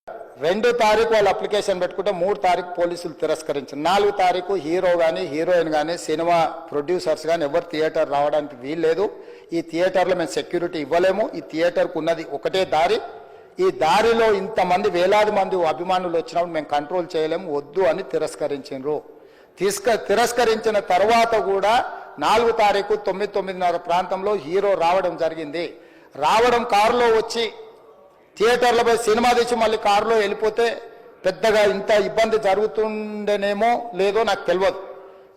2 తారీఖు వాళ్ళు అప్లికేషన్ పెట్టుకుంటే 3 తారీఖు పోలీసులు తిరస్కరించారు. 4 తారీఖు హీరో కానీ హీరోయిన్ కానీ సినిమా ప్రొడ్యూసర్స్ కానీ ఎవరు థియేటర్ రావడానికి వీల్లేదు. ఈ థియేటర్లో మేము సెక్యూరిటీ ఇవ్వలేము. ఈ థియేటర్కు ఉన్నది ఒకటే దారి. ఈ దారిలో ఇంతమంది వేలాది మంది అభిమానులు వచ్చినప్పుడు మేము కంట్రోల్ చేయలేము, వద్దు అని తిరస్కరించారు. తిరస్కరించిన తర్వాత కూడా 4 తారీఖు 9:30 ప్రాంతంలో హీరో రావడం జరిగింది. రావడం కారులో వచ్చి థియేటర్లో పోయి సినిమా తెచ్చి మళ్ళీ కారులో వెళ్ళిపోతే పెద్దగా ఇంత ఇబ్బంది జరుగుతుండేనేమో లేదో నాకు తెలియదు.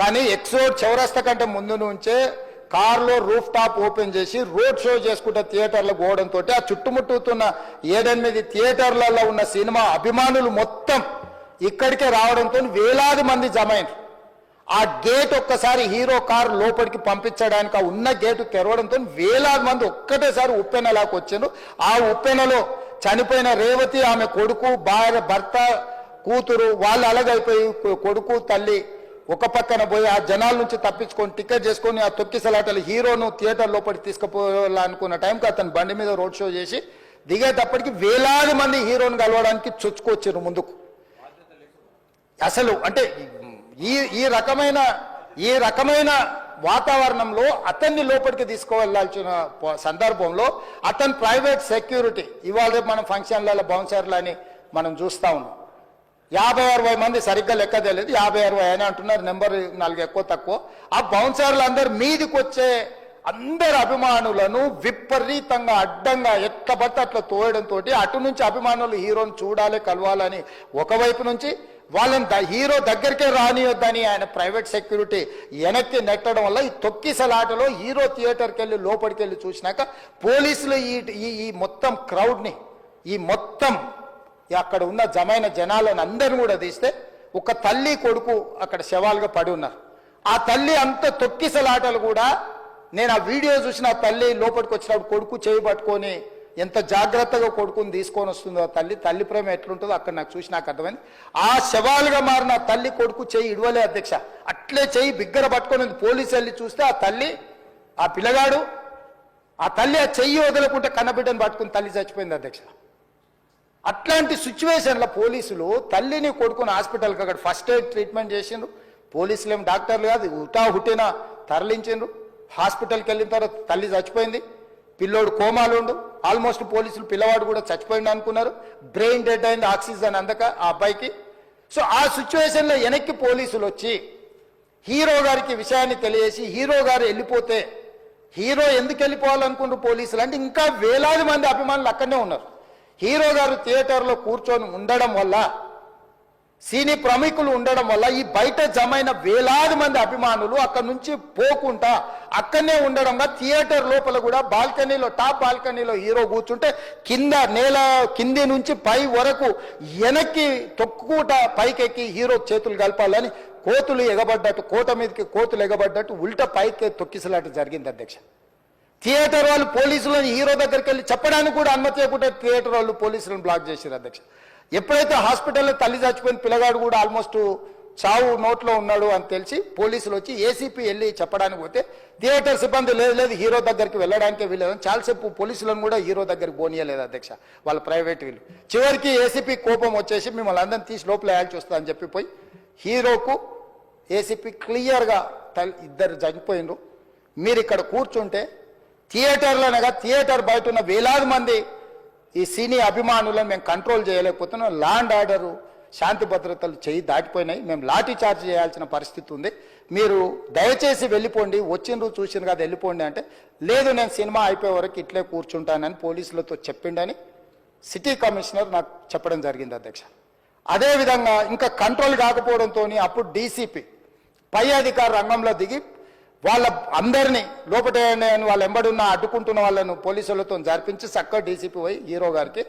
కానీ ఎక్సోడ్ చౌరస్తా కంటే ముందు నుంచే కారులో రూఫ్ టాప్ ఓపెన్ చేసి రోడ్ షో చేసుకుంటే థియేటర్లో పోవడంతో ఆ చుట్టుముట్టుతున్న 7-8 థియేటర్లలో ఉన్న సినిమా అభిమానులు మొత్తం ఇక్కడికే రావడంతో వేలాది మంది జమ అయినారు. ఆ గేట్ ఒక్కసారి హీరో కారు లోపలికి పంపించడానికి ఆ ఉన్న గేటు తెరవడంతో వేలాది మంది ఒక్కటేసారి ఉప్పెనలాకి వచ్చారు. ఆ ఉప్పెనలో చనిపోయిన రేవతి, ఆమె కొడుకు, భార్య, భర్త, కూతురు వాళ్ళు అలాగైపోయి కొడుకు తల్లి ఒక పక్కన పోయి ఆ జనాల నుంచి తప్పించుకొని టికెట్ చేసుకొని ఆ తొక్కిసలాటలు హీరోను థియేటర్ లోపలికి తీసుకుపోవాలనుకున్న టైంకి అతను బండి మీద రోడ్ షో చేసి దిగేటప్పటికి వేలాది మంది హీరోను కలవడానికి చొచ్చుకొచ్చారు ముందుకు. అసలు అంటే ఈ రకమైన వాతావరణంలో అతన్ని లోపలికి తీసుకువెళ్లాల్సిన సందర్భంలో అతను ప్రైవేట్ సెక్యూరిటీ ఇవాళ రేపు మనం ఫంక్షన్లలో బౌన్సర్లు అని మనం చూస్తా ఉన్నాం. 50-60 మంది సరిగ్గా లెక్క తెలియదు, 50-60 అయినా అంటున్నారు, నెంబర్ 4 ఎక్కువ తక్కువ. ఆ బౌన్సర్లు అందరు మీదికి వచ్చే అందరు అభిమానులను విపరీతంగా అడ్డంగా ఎట్ల పడితే అట్లా తోయడంతో అటు నుంచి అభిమానులు హీరోని చూడాలి, కలవాలని ఒకవైపు నుంచి వాళ్ళని హీరో దగ్గరికే రానియొద్దని ఆయన ప్రైవేట్ సెక్యూరిటీ వెనక్కి నెట్టడం వల్ల ఈ తొక్కిసలాటలో హీరో థియేటర్కి వెళ్ళి లోపలికి వెళ్ళి చూసినాక పోలీసులు ఈ మొత్తం క్రౌడ్ని ఈ మొత్తం అక్కడ ఉన్న జమైన జనాలను అందరిని కూడా తీస్తే ఒక తల్లి కొడుకు అక్కడ శవాలుగా పడి ఉన్నారు. ఆ తల్లి అంత తొక్కిసలాటలు కూడా నేను ఆ వీడియో చూసిన ఆ తల్లి లోపలికి వచ్చినప్పుడు కొడుకు చేయి పట్టుకొని ఎంత జాగ్రత్తగా కొడుకుని తీసుకొని వస్తుందో తల్లి ప్రేమ ఎట్లుంటుందో అక్కడ నాకు చూసి నాకు అర్థమైంది. ఆ శవాలుగా మారిన తల్లి కొడుకు చెయ్యి ఇడవలే అధ్యక్ష, అట్లే చెయ్యి బిగ్గర పట్టుకొని పోలీసు వెళ్ళి చూస్తే ఆ తల్లి ఆ పిల్లగాడు ఆ తల్లి ఆ చెయ్యి వదలకుంటే కన్నబిడ్డను పట్టుకుని తల్లి చచ్చిపోయింది అధ్యక్ష. అట్లాంటి సిచ్యువేషన్లో పోలీసులు తల్లిని కొడుకుని హాస్పిటల్కి అక్కడ ఫస్ట్ ఎయిడ్ ట్రీట్మెంట్ చేసిండ్రు. పోలీసులు ఏం డాక్టర్లు కాదు, హుటాహుటిన తరలించిండ్రు. హాస్పిటల్కి వెళ్ళిన తర్వాత తల్లి చచ్చిపోయింది, పిల్లోడు కోమాలు ఉండు. ఆల్మోస్ట్ పోలీసులు పిల్లవాడు కూడా చచ్చిపోయింది అనుకున్నారు. బ్రెయిన్ డెడ్ అయింది, ఆక్సిజన్ అందక ఆ అబ్బాయికి. సో ఆ సిచ్యువేషన్లో వెనక్కి పోలీసులు వచ్చి హీరో గారికి విషయాన్ని తెలియజేసి హీరో గారు వెళ్ళిపోతే హీరో ఎందుకు వెళ్ళిపోవాలనుకుంటారు పోలీసులు అంటే ఇంకా వేలాది మంది అభిమానులు అక్కడనే ఉన్నారు. హీరో గారు థియేటర్లో కూర్చొని ఉండడం వల్ల సినీ ప్రముఖులు ఉండడం వల్ల ఈ బయట జమైన వేలాది మంది అభిమానులు అక్కడ నుంచి పోకుండా అక్కడనే ఉండడం వల్ల థియేటర్ లోపల కూడా బాల్కనీలో టాప్ బాల్కనీలో హీరో కూర్చుంటే కింద నేల కింది నుంచి పై వరకు వెనక్కి తొక్కుట పైకెక్కి హీరో చేతులు కలపాలని కోతులు ఎగబడ్డట్టు కోట మీదకి కోతులు ఎగబడ్డట్టు ఉల్టా పైకి తొక్కిసలాట జరిగింది అధ్యక్ష. థియేటర్ వాళ్ళు పోలీసులను హీరో దగ్గరికి వెళ్ళి చెప్పడానికి కూడా అనుమతి చేయకుండా థియేటర్ వాళ్ళు పోలీసులను బ్లాక్ చేశారు అధ్యక్ష. ఎప్పుడైతే హాస్పిటల్లో తల్లి చచ్చిపోయిన పిల్లగాడు కూడా ఆల్మోస్ట్ చావు నోట్లో ఉన్నాడు అని తెలిసి పోలీసులు వచ్చి ఏసీపీ వెళ్ళి చెప్పడానికి పోతే థియేటర్ సిబ్బంది లేదు హీరో దగ్గరికి వెళ్ళడానికే వీళ్ళదని చాలాసేపు పోలీసులను కూడా హీరో దగ్గరికి పోనీయలేదు అధ్యక్ష వాళ్ళ ప్రైవేట్ వీళ్ళు. చివరికి ఏసీపీ కోపం వచ్చేసి మిమ్మల్ని అందరిని తీసి లోపల వేయాల్సి వస్తుందని చెప్పిపోయి హీరోకు ఏసీపీ క్లియర్గా ఇద్దరు చనిపోయినరు, మీరు ఇక్కడ కూర్చుంటే థియేటర్లోనగా థియేటర్ బయట ఉన్న వేలాది మంది ఈ సినీ అభిమానులను మేము కంట్రోల్ చేయలేకపోతున్నాం, ల్యాండ్ ఆర్డరు శాంతి భద్రతలు చేయి దాటిపోయినాయి, మేము లాఠీ చార్జ్ చేయాల్సిన పరిస్థితి ఉంది, మీరు దయచేసి వెళ్ళిపోండి, వచ్చిండ్రు చూసిన కదా వెళ్ళిపోండి అంటే లేదు నేను సినిమా అయిపోయే వరకు ఇట్లే కూర్చుంటానని పోలీసులతో చెప్పిండని సిటీ కమిషనర్ నాకు చెప్పడం జరిగింది అధ్యక్ష. అదేవిధంగా ఇంకా కంట్రోల్ కాకపోవడంతో అప్పుడు డీసీపీ పై అధికారి రంగంలో దిగి వాళ్ళ అందరినీ లోపల వాళ్ళ ఎంబడున్న అడ్డుకుంటున్న వాళ్ళను పోలీసులతో జరిపించి చక్కగా డీసీపీ పోయి హీరో గారికి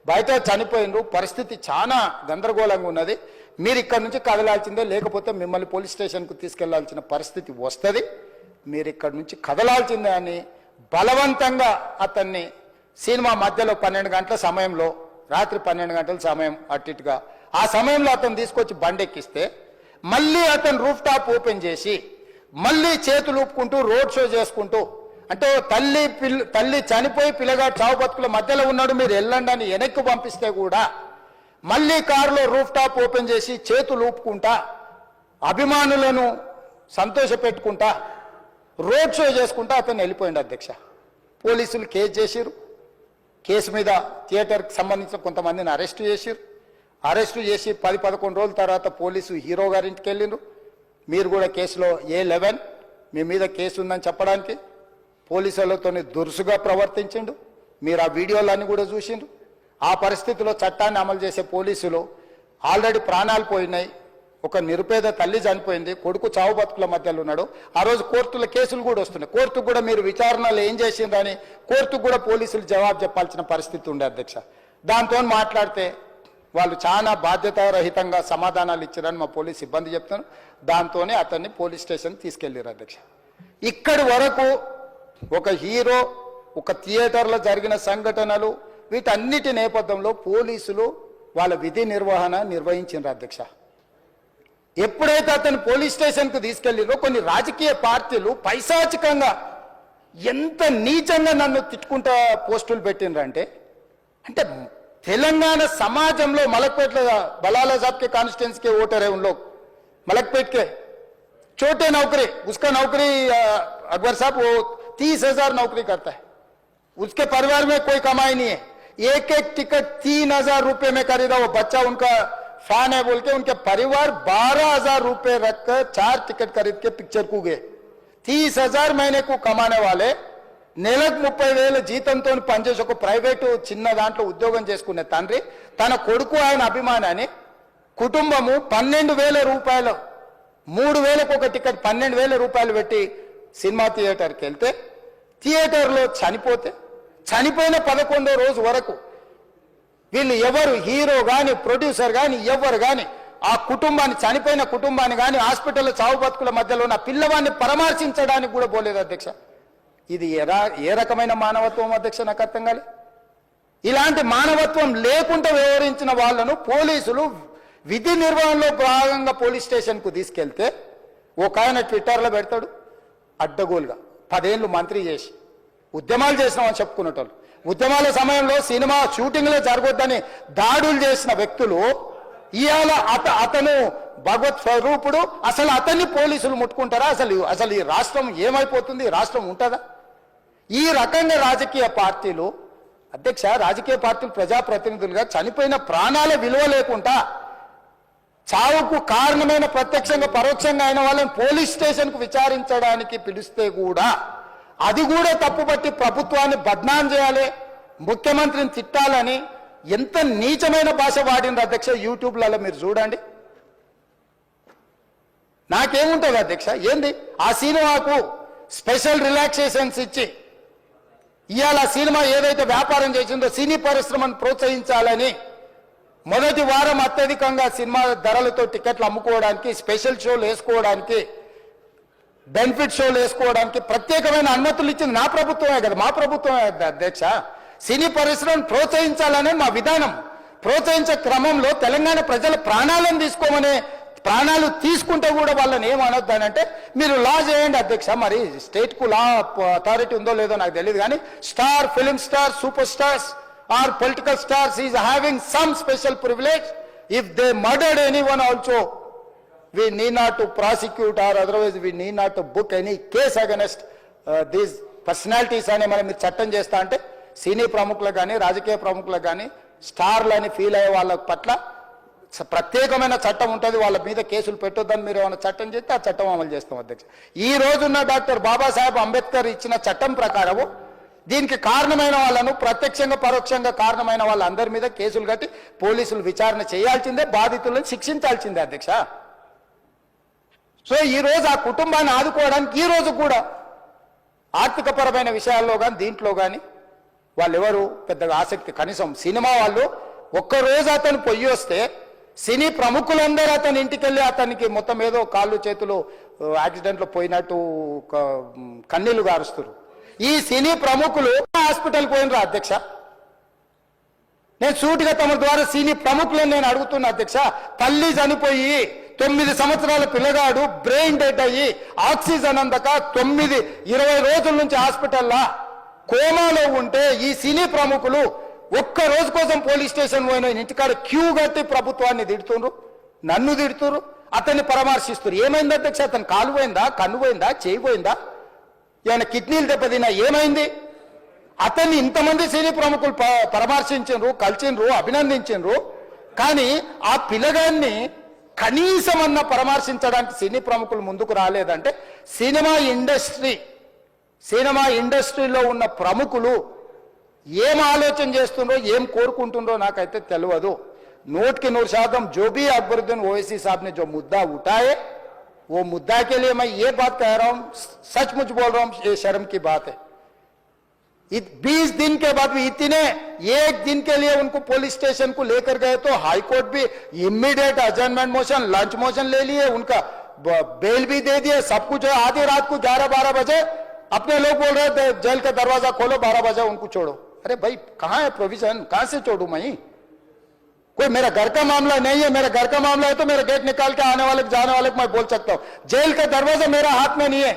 బయట చనిపోయినరు, పరిస్థితి చాలా గందరగోళంగా ఉన్నది, మీరు ఇక్కడ నుంచి కదలాల్సిందే లేకపోతే మిమ్మల్ని పోలీస్ స్టేషన్కు తీసుకెళ్లాల్సిన పరిస్థితి వస్తుంది, మీరు ఇక్కడ నుంచి కదలాల్సిందే అని బలవంతంగా అతన్ని సినిమా మధ్యలో 12 గంటల సమయంలో రాత్రి 12 గంటల సమయం అట్టిగా ఆ సమయంలో అతను తీసుకొచ్చి బండెక్కిస్తే మళ్ళీ అతను రూఫ్ టాప్ ఓపెన్ చేసి మళ్ళీ చేతులు ఊపుకుంటూ రోడ్ షో చేసుకుంటూ అంటే తల్లి చనిపోయి పిల్లగాడు చావు బతుకుల మధ్యలో ఉన్నాడు మీరు వెళ్ళండి అని వెనక్కి పంపిస్తే కూడా మళ్ళీ కారులో రూఫ్ టాప్ ఓపెన్ చేసి చేతులు ఊపుకుంటా అభిమానులను సంతోషపెట్టుకుంటా రోడ్ షో చేసుకుంటా అతను వెళ్ళిపోయింది అధ్యక్ష. పోలీసులు కేసు చేసిరు. కేసు మీద థియేటర్కి సంబంధించిన కొంతమందిని అరెస్టు చేసిరు. అరెస్టు చేసి 10-11 రోజుల తర్వాత పోలీసు హీరో గారింటికి వెళ్ళిండ్రు. మీరు కూడా కేసులో A11 మీ మీద కేసు ఉందని చెప్పడానికి పోలీసులతో దురుసుగా ప్రవర్తించిండు. మీరు ఆ వీడియోలన్నీ కూడా చూసిండ్రు. ఆ పరిస్థితిలో చట్టాన్ని అమలు చేసే పోలీసులు ఆల్రెడీ ప్రాణాలు పోయినాయి. ఒక నిరుపేద తల్లి చనిపోయింది, కొడుకు చావు బతుకుల మధ్యలో ఉన్నాడు. ఆ రోజు కోర్టుల కేసులు కూడా వస్తున్నాయి. కోర్టుకు కూడా మీరు విచారణలు ఏం చేసిండ్రని కోర్టుకు కూడా పోలీసులు జవాబు చెప్పాల్సిన పరిస్థితి ఉండే అధ్యక్ష. దాంతో మాట్లాడితే వాళ్ళు చాలా బాధ్యతారహితంగా సమాధానాలు ఇచ్చారని మా పోలీస్ సిబ్బంది చెప్తున్నారు. దాంతోనే అతన్ని పోలీస్ స్టేషన్ తీసుకెళ్లారు అధ్యక్ష. ఇక్కడి వరకు ఒక హీరో, ఒక థియేటర్లో జరిగిన సంఘటనలు, వీటన్నిటి నేపథ్యంలో పోలీసులు వాళ్ళ విధి నిర్వహణ నిర్వహించారు అధ్యక్ష. ఎప్పుడైతే అతను పోలీస్ స్టేషన్కు తీసుకెళ్ళిరో కొన్ని రాజకీయ పార్టీలు పైశాచికంగా ఎంత నీచంగా నన్ను తిట్టుకుంటా పోస్టులు పెట్టినరంటే, అంటే తెలంగాణ समाजంలో మలక్పేట్ बलाला साहब के कॉन्स्टिट्यूंसी के वोटर है उन लोग मलकपेट के छोटे नौकरी, उसका नौकरी अकबर साहब वो 30,000 नौकरी करता है, उसके परिवार में कोई कमाई नहीं है. एक एक टिकट 3,000 रुपए में खरीदा. वो बच्चा उनका फैन है बोल के उनके परिवार 12,000 रुपए रखकर 4 टिकट खरीद के पिक्चर को गए. 30,000 महीने को कमाने वाले నెలకు 30,000 జీతంతో పనిచేసి ఒక ప్రైవేటు చిన్న దాంట్లో ఉద్యోగం చేసుకునే తండ్రి తన కొడుకు ఆయన అభిమానాన్ని కుటుంబము 12,000 రూపాయలు 3,000కు ఒక టికెట్ 12,000 రూపాయలు పెట్టి సినిమా థియేటర్కి వెళ్తే థియేటర్లో చనిపోతే చనిపోయిన 11వ రోజు వరకు వీళ్ళు ఎవరు హీరో కానీ ప్రొడ్యూసర్ కానీ ఎవరు కానీ ఆ కుటుంబాన్ని చనిపోయిన కుటుంబాన్ని కానీ హాస్పిటల్లో చావు బతుకుల మధ్యలో ఉన్న పిల్లవాడిని పరామర్శించడానికి కూడా పోలేదు అధ్యక్ష. ఇది ఏ రకమైన మానవత్వం అధ్యక్ష? నాకు అర్థం కాలే. ఇలాంటి మానవత్వం లేకుండా వ్యవహరించిన వాళ్ళను పోలీసులు విధి నిర్వహణలో భాగంగా పోలీస్ స్టేషన్కు తీసుకెళ్తే ఒక ఆయన ట్విట్టర్లో పెడతాడు అడ్డగోలుగా 10 ఏళ్ళు మంత్రి చేసి ఉద్యమాలు చేసినామని చెప్పుకునేటోళ్ళు, ఉద్యమాల సమయంలో సినిమా షూటింగ్లో జరగొద్దని దాడులు చేసిన వ్యక్తులు ఇవాళ అతను భగవత్ స్వరూపుడు. అసలు అతన్ని పోలీసులు ముట్టుకుంటారా? అసలు ఈ రాష్ట్రం ఏమైపోతుంది? రాష్ట్రం ఉంటుందా? ఈ రకంగా రాజకీయ పార్టీలు అధ్యక్ష, రాజకీయ పార్టీలు ప్రజాప్రతినిధులుగా చనిపోయిన ప్రాణాల విలువ లేకుండా చావుకు కారణమైన ప్రత్యక్షంగా పరోక్షంగా అయిన వాళ్ళని పోలీస్ స్టేషన్కు విచారించడానికి పిలిస్తే కూడా అది కూడా తప్పుపట్టి ప్రభుత్వాన్ని బద్నాం చేయాలి, ముఖ్యమంత్రిని తిట్టాలని ఎంత నీచమైన భాష వాడింది అధ్యక్ష. యూట్యూబ్లలో మీరు చూడండి. నాకేముంటుంది అధ్యక్ష? ఏంది ఆ సినిమాకు స్పెషల్ రిలాక్సేషన్స్ ఇచ్చి ఇవాళ సినిమా ఏదైతే వ్యాపారం చేసిందో సినీ పరిశ్రమను ప్రోత్సహించాలని మొదటి వారం అత్యధికంగా సినిమా ధరలతో టికెట్లు అమ్ముకోవడానికి, స్పెషల్ షోలు వేసుకోవడానికి, బెనిఫిట్ షోలు వేసుకోవడానికి ప్రత్యేకమైన అనుమతులు ఇచ్చింది నా ప్రభుత్వమే కదా, మా ప్రభుత్వమే అధ్యక్ష. సినీ పరిశ్రమను ప్రోత్సహించాలనే మా విధానం. ప్రోత్సహించే క్రమంలో తెలంగాణ ప్రజల ప్రాణాలను తీసుకోమనే, ప్రాణాలు తీసుకుంటే కూడా వాళ్ళని ఏమనొద్దానంటే మీరు లా చేయండి అధ్యక్ష. మరి స్టేట్కు లా అథారిటీ ఉందో లేదో నాకు తెలియదు, కానీ star, film star, super stars or political stars is having some special privilege. If they murdered anyone also we need not to prosecute or otherwise we need not to book any case against these personalities అని మనం మీరు చట్టం చేస్తా అంటే సినీ ప్రముఖులకు కానీ రాజకీయ ప్రముఖులకు కానీ స్టార్లు అని ఫీల్ అయ్యే వాళ్ళ పట్ల ప్రత్యేకమైన చట్టం ఉంటుంది. వాళ్ళ మీద కేసులు పెట్టొద్దని మీరు ఏమైనా చట్టం చేస్తే ఆ చట్టం అమలు చేస్తాం అధ్యక్ష. ఈ రోజున్న డాక్టర్ బాబాసాహెబ్ అంబేద్కర్ ఇచ్చిన చట్టం ప్రకారము దీనికి కారణమైన వాళ్ళను ప్రత్యక్షంగా పరోక్షంగా కారణమైన వాళ్ళందరి మీద కేసులు కట్టి పోలీసులు విచారణ చేయాల్సిందే, బాధితులను శిక్షించాల్సిందే అధ్యక్ష. సో ఈ రోజు ఆ కుటుంబాన్ని ఆదుకోవడానికి ఈ రోజు కూడా ఆర్థికపరమైన విషయాల్లో కానీ దీంట్లో కానీ వాళ్ళు ఎవరు పెద్దగా ఆసక్తి, కనీసం సినిమా వాళ్ళు ఒక్కరోజు అతను పొయ్యి వస్తే సినీ ప్రముఖులందరూ అతని ఇంటికి వెళ్ళి అతనికి మొత్తం ఏదో కాళ్ళు చేతులు యాక్సిడెంట్లో పోయినట్టు కన్నీళ్లు గారుస్తారు. ఈ సినీ ప్రముఖులు హాస్పిటల్ పోయినరా అధ్యక్ష? నేను సూటిగా తమ ద్వారా సినీ ప్రముఖులను నేను అడుగుతున్నా అధ్యక్ష. తల్లి చనిపోయి 9 సంవత్సరాల పిల్లగాడు బ్రెయిన్ డెడ్ అయ్యి ఆక్సిజన్ అందక 9-20 రోజుల నుంచి హాస్పిటల్లో కోమాలో ఉంటే ఈ సినీ ప్రముఖులు ఒక్క రోజు కోసం పోలీస్ స్టేషన్ పోయిన ఇంటికాడ క్యూ కట్టి ప్రభుత్వాన్ని తిడుతుండ్రు, నన్ను తిడుతురు, అతన్ని పరామర్శిస్తున్నారు. ఏమైంది అధ్యక్ష? అతను కాలు పోయిందా, కన్ను పోయిందా, చేయి పోయిందా, ఏమైనా కిడ్నీలు దెబ్బతిన్నా, ఏమైంది? అతన్ని ఇంతమంది సీనియర్ ప్రముఖులు పరామర్శించారు, కలిసిండ్రు, అభినందించారు. కానీ ఆ పిల్లగాన్ని కనీసమన్నా పరామర్శించడానికి సీనియర్ ప్రముఖులు ముందుకు రాలేదంటే సినిమా ఇండస్ట్రీలో ఉన్న ప్రముఖులు ఏం ఆలోచన చేస్తుండ్రో, ఏం కోరుకుంటుండ్రో నాకైతే తెలియదు. 100% जो भी अकबरुद्दीन ओवैसी साहब ने जो मुद्दा उठाए, वो मुद्दा के लिए मैं ये बात कह रहा हूं, सचमुच बोल रहा हूं, ये शर्म की बात है। 20 दिन के बाद भी एक दिन के लिए उनको पुलिस स्टेशन को लेकर गए तो हाईकोर्ट भी इमीडिएट अजर्नमेंट मोशन, लंच मोशन ले लिए, उनका बेल भी दे दिए, सब कुछ है। आधी रात को 11-12 बजे अपने लोग बोल रहे थे जेल का दरवाजा खोलो, 12 बजे उनको छोड़ो। अरे भाई कहां है प्रोविजन? कहां से छोड़ू मैं? कोई मेरा घर का मामला नहीं है। मेरा घर का मामला है तो मेरा गेट निकाल के आने वाले जाने वाले को मैं बोल सकता हूं। जेल का दरवाजा मेरा हाथ में नहीं है,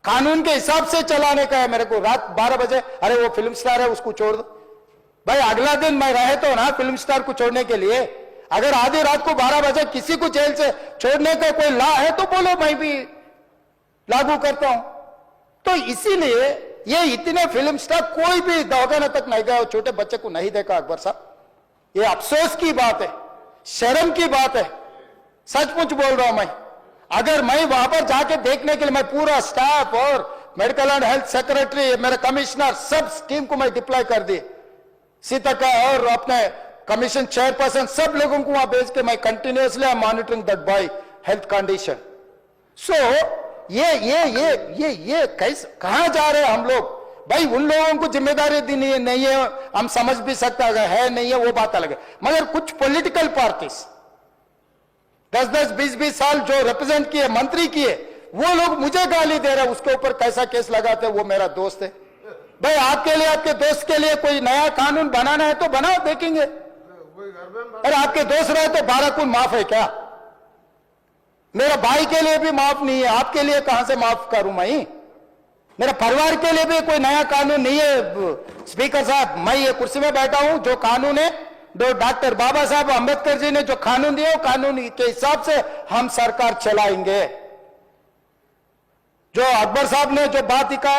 कानून के हिसाब से चलाने का है मेरे को। रात 12 बजे अरे वो फिल्म स्टार है उसको छोड़ दो। भाई अगला दिन मैं रहे तो ना फिल्म स्टार को छोड़ने के लिए। अगर आधी रात को 12 बजे किसी को जेल से छोड़ने का कोई लॉ है तो बोलो, मैं भी लागू करता हूं। तो इसीलिए ये इतने फिल्म स्टार कोई भी दवाखाने तक नहीं गया, छोटे बच्चे को नहीं देखा अकबर साहब। ये अफसोस की बात है, शर्म की बात है, सचमुच बोल रहा हूं मैं। अगर मैं वहां पर जाके देखने के लिए मैं पूरा स्टाफ और मेडिकल एंड हेल्थ सेक्रेटरी, मेरे कमिश्नर, सब टीम को मैं डिप्लॉय कर दी, सीता और अपने कमीशन चेयरपर्सन, सब लोगों को वहां भेज के मैं continuously I monitoring that boy health condition. So ये कैसे, कहां जा रहे हैं हम लोग? भाई उन लोगों को जिम्मेदारी दी नहीं है, हम समझ भी सकते है नहीं है, वो बात अलग है। मगर कुछ पॉलिटिकल पार्टीज 10-10, 20-20 साल जो रिप्रेजेंट किए, मंत्री किए, वो लोग मुझे गाली दे रहे हैं। उसके ऊपर कैसा केस लगाते हैं? वो मेरा दोस्त है। भाई आपके लिए, आपके दोस्त के लिए कोई नया कानून बनाना है तो बनाओ, देखेंगे। अरे आपके दोस्त रहे तो 12 खून माफ है क्या? मेरा भाई के लिए भी माफ नहीं है, आपके लिए कहां से माफ करूं मैं? मेरा परिवार के लिए भी कोई नया कानून नहीं है। स्पीकर साहब, मैं ये कुर्सी में बैठा हूं, जो कानून है, जो डॉक्टर बाबा साहब अंबेडकर जी ने जो कानून दिया, कानून के हिसाब से हम सरकार चलाएंगे। जो अकबर साहब ने जो बात दिखा,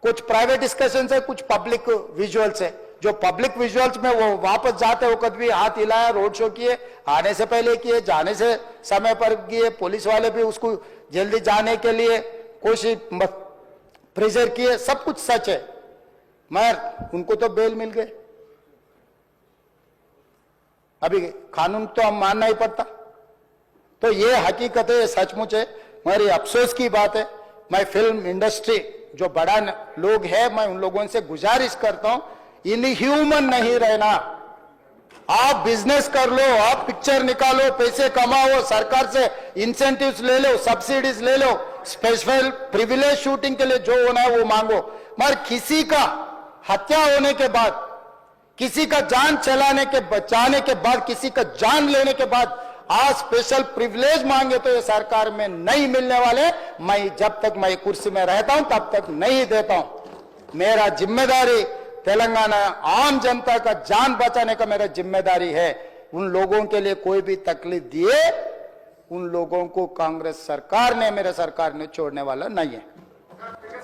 कुछ प्राइवेट डिस्कशन है, कुछ पब्लिक विजुअल्स है। जो पब्लिक विजुअल्स में वो वापस जाते वक्त भी हाथ हिलाया, रोड शो किए, आने से पहले किए, जाने से समय पर किए, पुलिस वाले भी उसको जल्दी जाने के लिए कोशिश प्रेशर किए, सब कुछ सच है। मगर उनको तो बेल मिल गए। अभी कानून तो हम मानना ही पड़ता। तो ये हकीकत है, सचमुच है, मगर ये अफसोस की बात है। मैं फिल्म इंडस्ट्री जो बड़ा लोग है, मैं उन लोगों से गुजारिश करता हूं, इनह्यूमन नहीं रहना। आप बिजनेस कर लो, आप पिक्चर निकालो, पैसे कमाओ, सरकार से इंसेंटिव्स ले लो, सब्सिडीज ले लो, स्पेशल प्रिविलेज शूटिंग के लिए जो होना है वो मांगो। मगर किसी का हत्या होने के बाद, किसी का जान चलाने के बचाने के बाद, किसी का जान लेने के बाद आज स्पेशल प्रिविलेज मांगे तो ये सरकार में नहीं मिलने वाले। मैं जब तक मैं कुर्सी में रहता हूं तब तक नहीं देता हूं। मेरा जिम्मेदारी तेलंगाना आम जनता का जान बचाने का मेरा जिम्मेदारी है। उन लोगों के लिए कोई भी तकलीफ दिए, उन लोगों को कांग्रेस सरकार ने, मेरे सरकार ने छोड़ने वाला नहीं है।